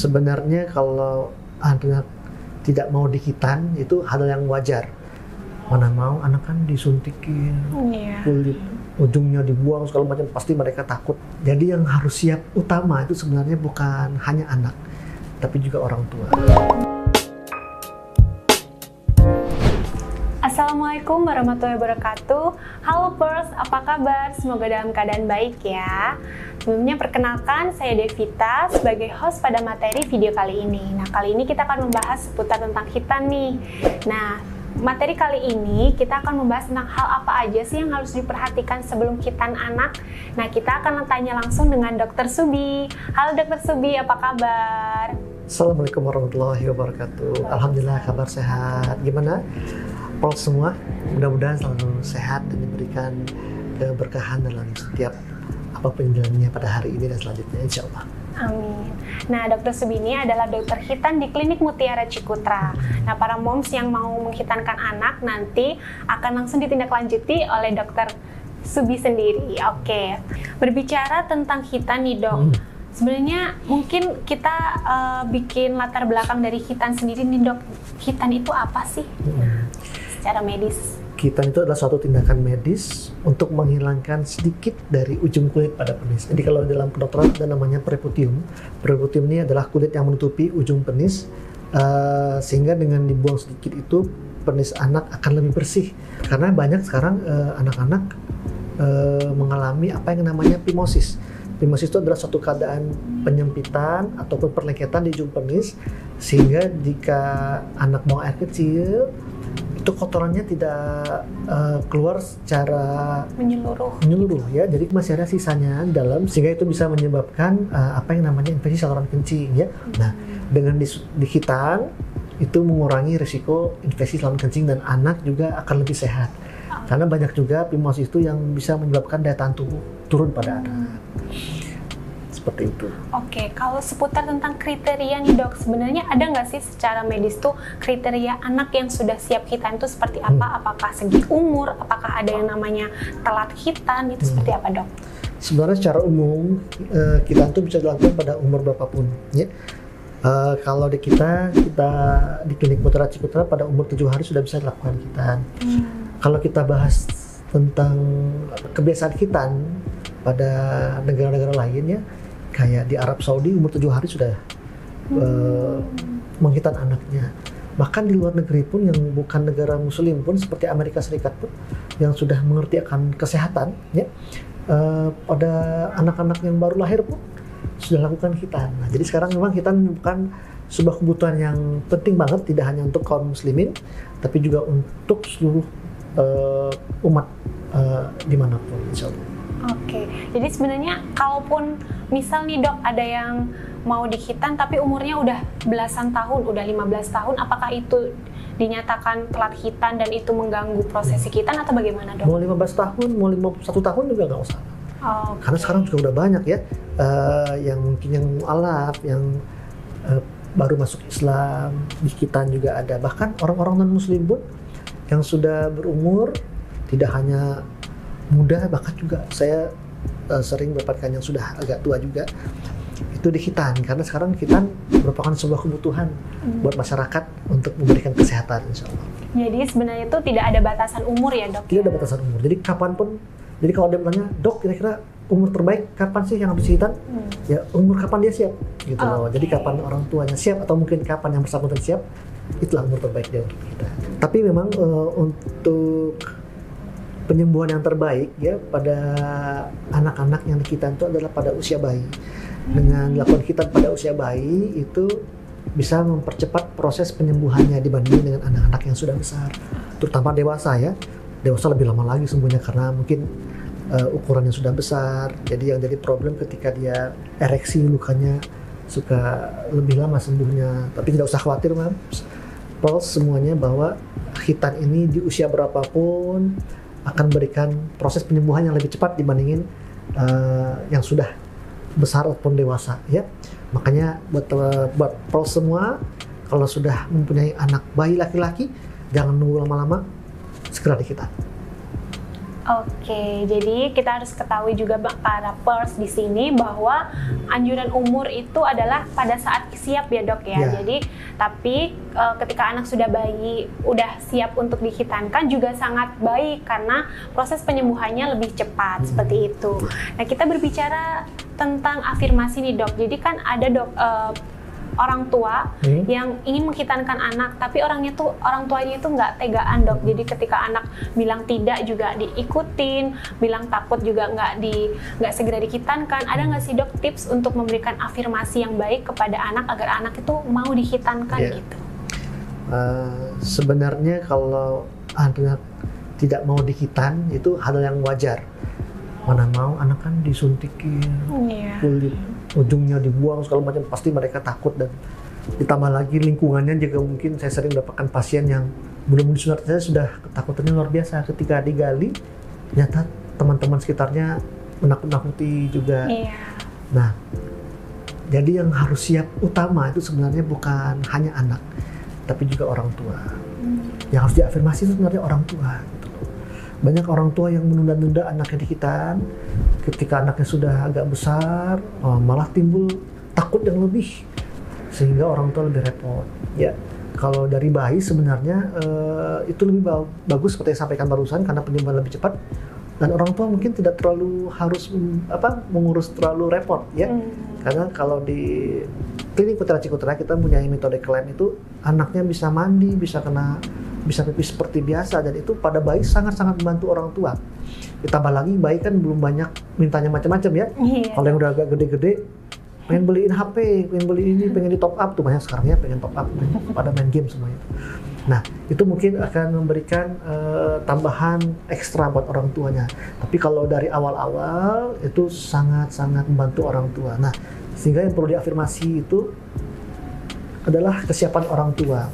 Sebenarnya kalau anak tidak mau dihitan itu hal yang wajar. Mana mau anak kan disuntikin, kulit ujungnya dibuang segala macam, pasti mereka takut. Jadi yang harus siap utama itu sebenarnya bukan hanya anak, tapi juga orang tua. Assalamualaikum warahmatullahi wabarakatuh. Halo Pers, apa kabar? Semoga dalam keadaan baik ya. Sebelumnya perkenalkan, saya Devita sebagai host pada materi video kali ini. Nah, kali ini kita akan membahas seputar tentang khitan nih. Nah, materi kali ini kita akan membahas tentang hal apa aja sih yang harus diperhatikan sebelum khitan anak. Nah, kita akan tanya langsung dengan Dr. Subi. Halo Dr. Subi, apa kabar? Assalamualaikum warahmatullahi wabarakatuh. Alhamdulillah kabar sehat. Gimana? Pals semua, mudah-mudahan selalu sehat dan diberikan keberkahan dalam setiap apapun jalannya pada hari ini dan selanjutnya, insya Allah. Amin. Nah, Dr. Subi ini adalah dokter khitan di Klinik Mutiara Cikutra. Nah, para moms yang mau menghitankan anak nanti akan langsung ditindaklanjuti oleh Dr. Subi sendiri. Oke. Berbicara tentang khitan nih, Dok. Sebenarnya mungkin kita bikin latar belakang dari khitan sendiri nih, Dok. Khitan itu apa sih? Secara medis. Khitan itu adalah suatu tindakan medis untuk menghilangkan sedikit dari ujung kulit pada penis. Jadi kalau dalam kedokteran ada namanya preputium. Preputium ini adalah kulit yang menutupi ujung penis, sehingga dengan dibuang sedikit itu penis anak akan lebih bersih. Karena banyak sekarang anak-anak mengalami apa yang namanya phimosis. Phimosis itu adalah suatu keadaan penyempitan ataupun perlengketan di ujung penis, sehingga jika anak buang air kecil itu kotorannya tidak keluar secara menyeluruh ya, jadi masih ada sisanya di dalam, sehingga itu bisa menyebabkan apa yang namanya infeksi saluran kencing ya. Nah, dengan dikhitan itu mengurangi risiko infeksi saluran kencing dan anak juga akan lebih sehat. Karena banyak juga phimosis itu yang bisa menyebabkan daya tahan tubuh turun pada anak. Seperti itu. Oke, kalau seputar tentang kriteria nih, Dok, sebenarnya ada nggak sih secara medis tuh kriteria anak yang sudah siap khitan itu seperti apa? Apakah segi umur? Apakah ada yang namanya telat khitan? Itu seperti apa, Dok? Sebenarnya secara umum khitan itu bisa dilakukan pada umur berapapun ya. Kalau di kita di Klinik Mutiara Cikutra pada umur 7 hari sudah bisa dilakukan khitan. Kalau kita bahas tentang kebiasaan khitan pada negara-negara lain ya, kayak di Arab Saudi umur 7 hari sudah menghitan anaknya. Bahkan di luar negeri pun yang bukan negara muslim pun seperti Amerika Serikat pun yang sudah mengerti akan kesehatan ya, pada anak-anak yang baru lahir pun sudah lakukan khitan. Nah, jadi sekarang memang khitan bukan sebuah kebutuhan yang penting banget, tidak hanya untuk kaum muslimin tapi juga untuk seluruh umat dimanapun, insya Allah. Oke, jadi sebenarnya kalaupun misal nih, Dok, ada yang mau dikhitan tapi umurnya udah belasan tahun, udah 15 tahun, apakah itu dinyatakan telat khitan dan itu mengganggu prosesi khitan atau bagaimana, Dok? Mau 15 tahun, mau 51 tahun juga nggak usah. Karena sekarang juga udah banyak ya, yang mungkin yang mu'alaf, yang baru masuk Islam, di khitan juga ada. Bahkan orang-orang non-muslim pun yang sudah berumur, tidak hanya muda, bahkan juga saya sering mendapatkan yang sudah agak tua juga itu dikhitan, karena sekarang khitan merupakan sebuah kebutuhan buat masyarakat untuk memberikan kesehatan, insya Allah. Jadi sebenarnya itu tidak ada batasan umur ya, Dok? Tidak ada batasan umur, jadi kapanpun. Jadi kalau dia bertanya, Dok, kira-kira umur terbaik kapan sih yang habis khitan? Ya umur kapan dia siap gitu loh. Jadi kapan orang tuanya siap atau mungkin kapan yang bersangkutan siap, itulah umur terbaik dia untuk kita. Tapi memang untuk penyembuhan yang terbaik ya pada anak-anak yang dikhitan itu adalah pada usia bayi. Dengan dilakukan khitan pada usia bayi itu bisa mempercepat proses penyembuhannya dibanding dengan anak-anak yang sudah besar, terutama dewasa ya. Dewasa lebih lama lagi sembuhnya karena mungkin ukurannya sudah besar. Jadi yang jadi problem ketika dia ereksi, lukanya suka lebih lama sembuhnya. Tapi tidak usah khawatir, Pals semuanya, bahwa khitan ini di usia berapapun akan berikan proses penyembuhan yang lebih cepat dibandingin yang sudah besar ataupun dewasa ya. Makanya buat Pals semua, kalau sudah mempunyai anak bayi laki-laki, jangan nunggu lama-lama, segera dikhitan. Oke, jadi kita harus ketahui juga para pers di sini bahwa anjuran umur itu adalah pada saat siap ya dok ya. Jadi tapi ketika anak sudah bayi, udah siap untuk dihitankan juga sangat baik karena proses penyembuhannya lebih cepat seperti itu. Nah kita berbicara tentang afirmasi nih dok. Jadi kan ada dok orang tua yang ingin menghitankan anak, tapi orang tuanya itu nggak tegaan dok. Jadi ketika anak bilang tidak juga diikutin, bilang takut juga nggak segera dihitankan. Ada nggak sih dok tips untuk memberikan afirmasi yang baik kepada anak agar anak itu mau dihitankan gitu? Sebenarnya kalau anak tidak mau dihitan itu hal yang wajar. Mana mau anak kan disuntikin, kulit ujungnya dibuang segala macam, pasti mereka takut. Dan ditambah lagi lingkungannya juga mungkin saya sering dapatkan pasien yang belum disunat saja sudah ketakutannya luar biasa. Ketika digali ternyata teman-teman sekitarnya menakut-nakuti juga. Nah jadi yang harus siap utama itu sebenarnya bukan hanya anak tapi juga orang tua. Yang harus diafirmasi itu sebenarnya orang tua. Banyak orang tua yang menunda-nunda anaknya dihitan. Ketika anaknya sudah agak besar, malah timbul takut yang lebih, sehingga orang tua lebih repot. Ya, kalau dari bayi sebenarnya itu lebih bagus seperti yang sampaikan barusan karena penyembuhan lebih cepat. Dan orang tua mungkin tidak terlalu harus mengurus terlalu repot ya. Karena kalau di klinik Putra Cikutra kita punya metode klaim itu anaknya bisa mandi, bisa pipis seperti biasa, dan itu pada bayi sangat-sangat membantu orang tua. Ditambah lagi bayi kan belum banyak mintanya macam-macam ya. Kalau yang udah agak gede-gede pengen beliin HP, pengen beli ini, pengen di top up tuh banyak sekarang ya, pengen top up, pada main game semuanya. Nah itu mungkin akan memberikan tambahan ekstra buat orang tuanya. Tapi kalau dari awal-awal itu sangat-sangat membantu orang tua. Nah sehingga yang perlu diafirmasi itu adalah kesiapan orang tua.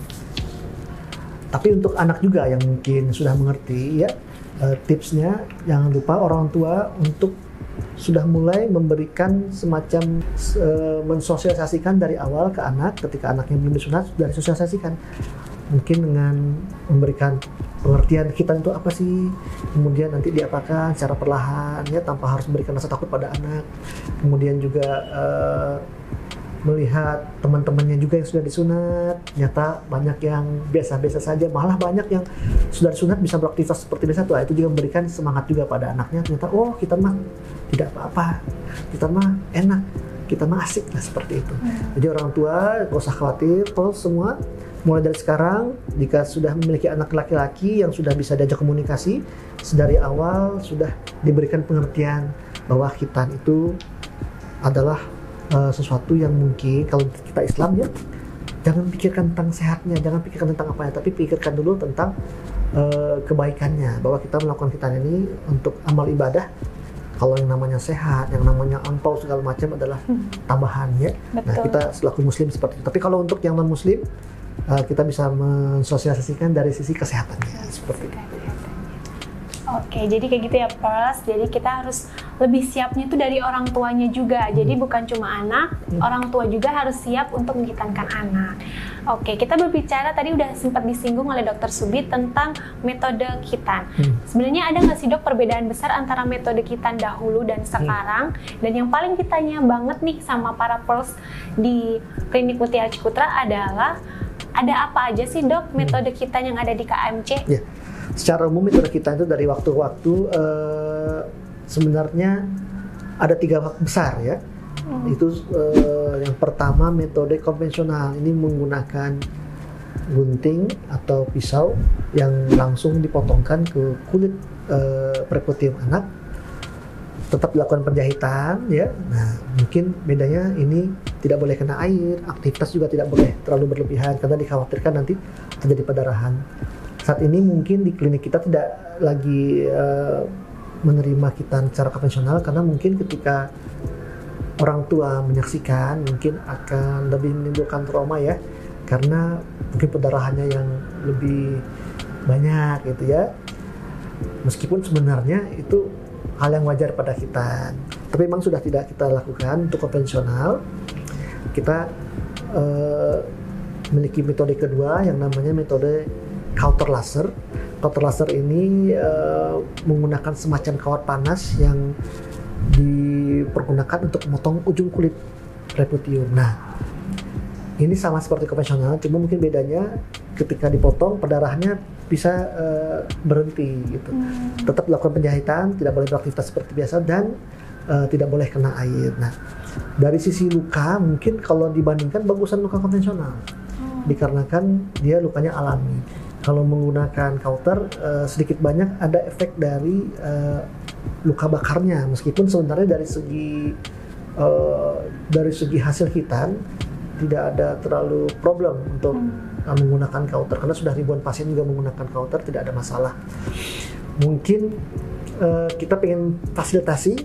Tapi untuk anak juga yang mungkin sudah mengerti ya, tipsnya jangan lupa orang tua untuk sudah mulai memberikan semacam mensosialisasikan dari awal ke anak. Ketika anaknya belum disunat sudah disosialisasikan, mungkin dengan memberikan pengertian hitan itu apa sih, kemudian nanti diapakan secara perlahan ya tanpa harus memberikan rasa takut pada anak. Kemudian juga melihat teman-temannya juga yang sudah disunat, ternyata banyak yang biasa-biasa saja, malah banyak yang sudah disunat bisa beraktivitas seperti biasa tuh. Itu juga memberikan semangat juga pada anaknya, ternyata oh kita mah tidak apa-apa, kita mah enak, kita mah asik lah seperti itu. Jadi orang tua gak usah khawatir, terus semua mulai dari sekarang jika sudah memiliki anak laki-laki yang sudah bisa diajak komunikasi, sedari awal sudah diberikan pengertian bahwa khitan itu adalah sesuatu yang mungkin kalau kita Islam ya, jangan pikirkan tentang sehatnya, jangan pikirkan tentang apanya, tapi pikirkan dulu tentang kebaikannya, bahwa kita melakukan khitan ini untuk amal ibadah. Kalau yang namanya sehat, yang namanya angpau segala macam adalah tambahan ya. Nah kita selaku muslim seperti itu. Tapi kalau untuk yang non muslim kita bisa mensosialisasikan dari sisi kesehatannya seperti itu. Oke, jadi kayak gitu ya Pers. Jadi kita harus lebih siapnya itu dari orang tuanya juga. Jadi bukan cuma anak, orang tua juga harus siap untuk menghitankan anak. Oke, kita berbicara tadi udah sempat disinggung oleh Dr. Subi tentang metode khitan. Sebenarnya ada nggak sih dok perbedaan besar antara metode khitan dahulu dan sekarang? Dan yang paling ditanya banget nih sama para Pers di klinik Mutiara Cikutra adalah ada apa aja sih dok metode khitan yang ada di KMC? Secara umum metode khitan itu dari waktu ke waktu sebenarnya ada 3 besar ya. Itu yang pertama metode konvensional, ini menggunakan gunting atau pisau yang langsung dipotongkan ke kulit perikutium anak, tetap dilakukan penjahitan ya. Nah mungkin bedanya ini tidak boleh kena air, aktivitas juga tidak boleh terlalu berlebihan karena dikhawatirkan nanti terjadi perdarahan. Saat ini mungkin di klinik kita tidak lagi menerima khitan secara konvensional karena mungkin ketika orang tua menyaksikan mungkin akan lebih menimbulkan trauma ya, karena mungkin perdarahannya yang lebih banyak gitu ya. Meskipun sebenarnya itu hal yang wajar pada khitan, tapi memang sudah tidak kita lakukan untuk konvensional. Kita memiliki metode kedua yang namanya metode kauter laser. Kauter laser ini menggunakan semacam kawat panas yang dipergunakan untuk memotong ujung kulit preputium. Nah, ini sama seperti konvensional, cuma mungkin bedanya ketika dipotong pendarahannya bisa berhenti gitu. Tetap dilakukan penjahitan, tidak boleh beraktivitas seperti biasa dan tidak boleh kena air. Nah, dari sisi luka mungkin kalau dibandingkan bagusan luka konvensional, dikarenakan dia lukanya alami. Kalau menggunakan kauter sedikit banyak ada efek dari luka bakarnya, meskipun sebenarnya dari segi hasil hitan tidak ada terlalu problem untuk menggunakan kauter, karena sudah ribuan pasien juga menggunakan kauter, tidak ada masalah. Mungkin kita pengen fasilitasi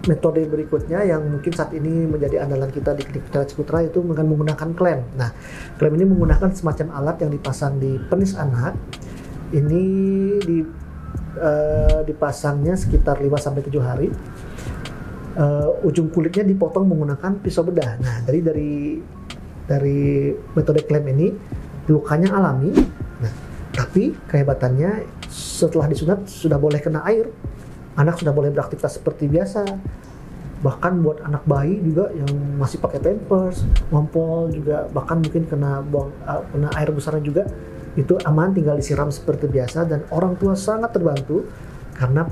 metode berikutnya yang mungkin saat ini menjadi andalan kita di Klinik Vitalis Putra, itu dengan menggunakan klem. Nah, klem ini menggunakan semacam alat yang dipasang di penis anak. Ini dipasangnya sekitar 5-7 hari. Ujung kulitnya dipotong menggunakan pisau bedah. Nah, dari metode klem ini lukanya alami. Nah, tapi kehebatannya setelah disunat sudah boleh kena air. Anak sudah boleh beraktivitas seperti biasa. Bahkan buat anak bayi juga yang masih pakai pampers, ngompol juga, bahkan mungkin kena air besarnya juga, itu aman, tinggal disiram seperti biasa, dan orang tua sangat terbantu karena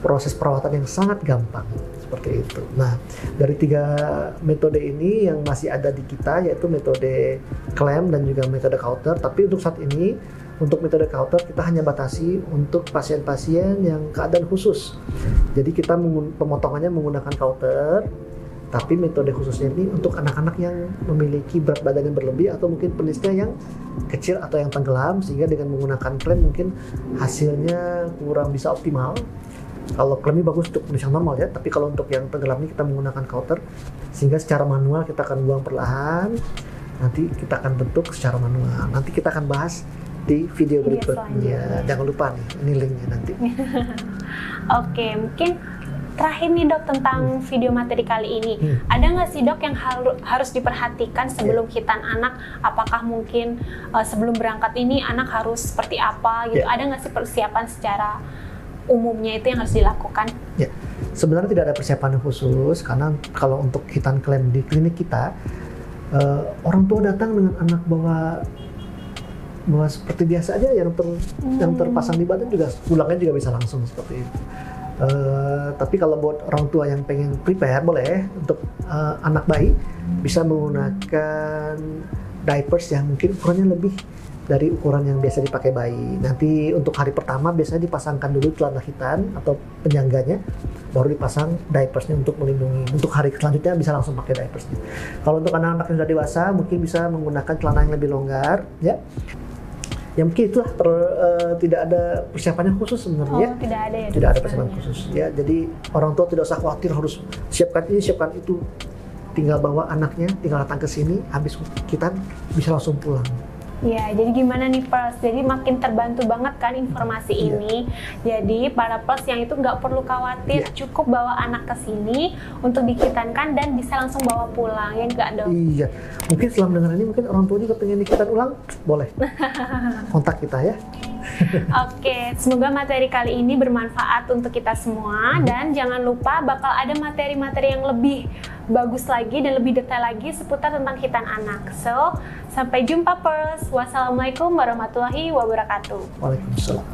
proses perawatan yang sangat gampang seperti itu. Nah, dari 3 metode ini yang masih ada di kita, yaitu metode klem dan juga metode kauter. Tapi untuk saat ini, untuk metode kauter kita hanya batasi untuk pasien-pasien yang keadaan khusus. Jadi kita pemotongannya menggunakan kauter, tapi metode khususnya ini untuk anak-anak yang memiliki berat badan yang berlebih atau mungkin penisnya yang kecil atau yang tenggelam, sehingga dengan menggunakan klem mungkin hasilnya kurang bisa optimal. Kalau klem ini bagus untuk penis yang normal ya, tapi kalau untuk yang tenggelam ini kita menggunakan kauter, sehingga secara manual kita akan buang perlahan, nanti kita akan bentuk secara manual. Nanti kita akan bahas di video berikutnya. Jangan lupa nih, ini linknya nanti. Oke, mungkin terakhir nih dok tentang video materi kali ini. Ada nggak sih dok yang harus diperhatikan sebelum hitan anak? Apakah mungkin sebelum berangkat ini anak harus seperti apa gitu? Ada nggak sih persiapan secara umumnya itu yang harus dilakukan? Ya, sebenarnya tidak ada persiapan yang khusus, karena kalau untuk hitan klem di klinik kita, orang tua datang dengan anak bawa seperti biasa aja, yang terpasang di badan juga pulangnya juga bisa langsung seperti itu. Tapi kalau buat orang tua yang pengen prepare, boleh untuk anak bayi bisa menggunakan diapers yang mungkin ukurannya lebih dari ukuran yang biasa dipakai bayi. Nanti untuk hari pertama biasanya dipasangkan dulu celana hitan atau penyangganya, baru dipasang diapersnya untuk melindungi. Untuk hari selanjutnya bisa langsung pakai diapersnya. Kalau untuk anak-anak yang sudah dewasa mungkin bisa menggunakan celana yang lebih longgar, ya. Ya mungkin itulah tidak ada persiapan yang khusus sebenarnya. Tidak ada ya. Tidak ada persiapan khusus. Ya, jadi orang tua tidak usah khawatir harus siapkan ini, siapkan itu. Tinggal bawa anaknya, tinggal datang ke sini, habis hitan bisa langsung pulang. Ya, jadi gimana nih Pers? Jadi makin terbantu banget kan informasi ini. Jadi para Pers yang itu nggak perlu khawatir, cukup bawa anak ke sini untuk dihitankan dan bisa langsung bawa pulang, ya nggak dok? Iya, mungkin setelah mendengar ini mungkin orang tua juga pengen dihitan ulang, boleh kontak kita ya. Oke, semoga materi kali ini bermanfaat untuk kita semua, dan jangan lupa bakal ada materi-materi yang lebih bagus lagi dan lebih detail lagi seputar tentang hitan anak. So, sampai jumpa Pers. Wassalamualaikum warahmatullahi wabarakatuh. Waalaikumsalam.